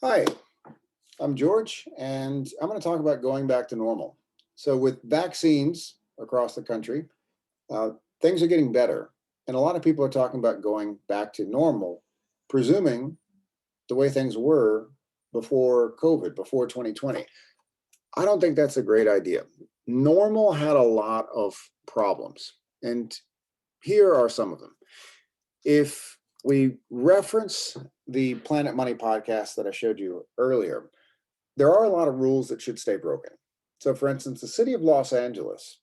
Hi, I'm George, and I'm going to talk about going back to normal. So, with vaccines across the country, uh, things are getting better. And a lot of people are talking about going back to normal, presuming the way things were before COVID, before 2020. I don't think that's a great idea. Normal had a lot of problems, and here are some of them. If we reference the Planet Money podcast that I showed you earlier, there are a lot of rules that should stay broken. So, for instance, the city of Los Angeles,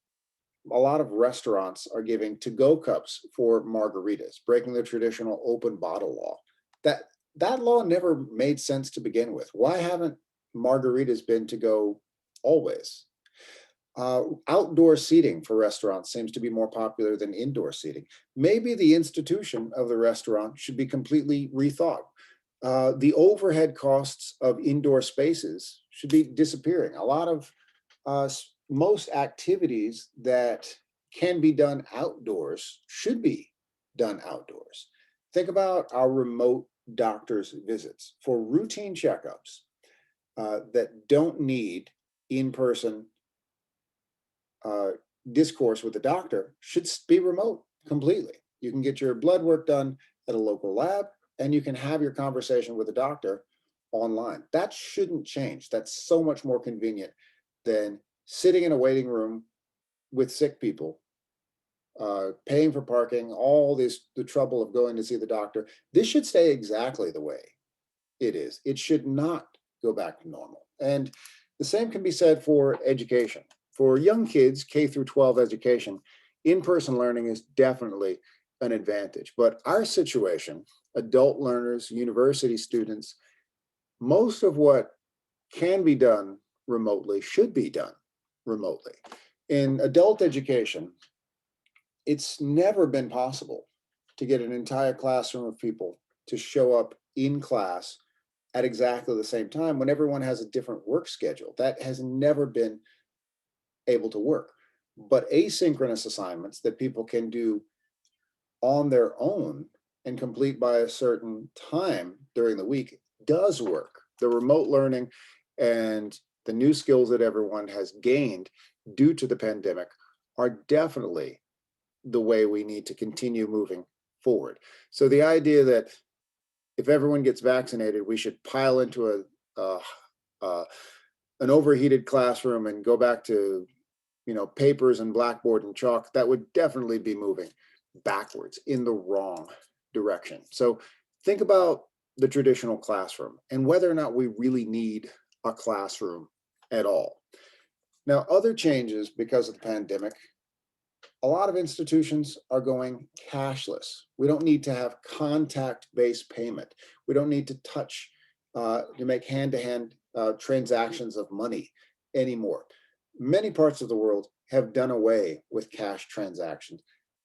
a lot of restaurants are giving to-go cups for margaritas, breaking the traditional open bottle law. That that law never made sense to begin with. Why haven't margaritas been to go always? Outdoor seating for restaurants seems to be more popular than indoor seating. Maybe the institution of the restaurant should be completely rethought. The overhead costs of indoor spaces should be disappearing. A lot of most activities that can be done outdoors should be done outdoors. Think about our remote doctor's visits for routine checkups that don't need in person uh, discourse with the doctor should be remote completely. You can get your blood work done at a local lab, and you can have your conversation with a doctor online. That shouldn't change. That's so much more convenient than sitting in a waiting room with sick people, paying for parking, all this, the trouble of going to see the doctor. This should stay exactly the way it is. It should not go back to normal. And the same can be said for education. For young kids, K through 12 education, in-person learning is definitely an advantage. But our situation, adult learners, university students, most of what can be done remotely should be done remotely. In adult education, it's never been possible to get an entire classroom of people to show up in class at exactly the same time when everyone has a different work schedule. That has never been able to work. But asynchronous assignments that people can do on their own and complete by a certain time during the week does work. The remote learning and the new skills that everyone has gained due to the pandemic are definitely the way we need to continue moving forward. So the idea that if everyone gets vaccinated, we should pile into uh, an overheated classroom and go back to papers and blackboard and chalk, that would definitely be moving backwards in the wrong direction. So think about the traditional classroom and whether or not we really need a classroom at all. Now, other changes because of the pandemic, a lot of institutions are going cashless. We don't need to have contact-based payment. We don't need to touch to make hand-to-hand transactions of money anymore. Many parts of the world have done away with cash transactions,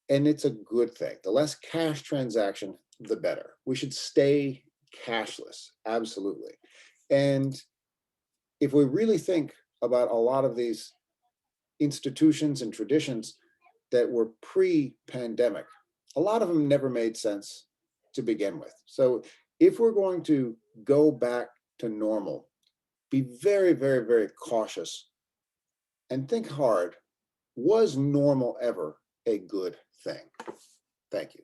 and it's a good thing. The less cash transaction, the better. We should stay cashless, absolutely. And if we really think about a lot of these institutions and traditions that were pre-pandemic, a lot of them never made sense to begin with. So if we're going to go back to normal, be very, very, very cautious and think hard. Was normal ever a good thing? Thank you.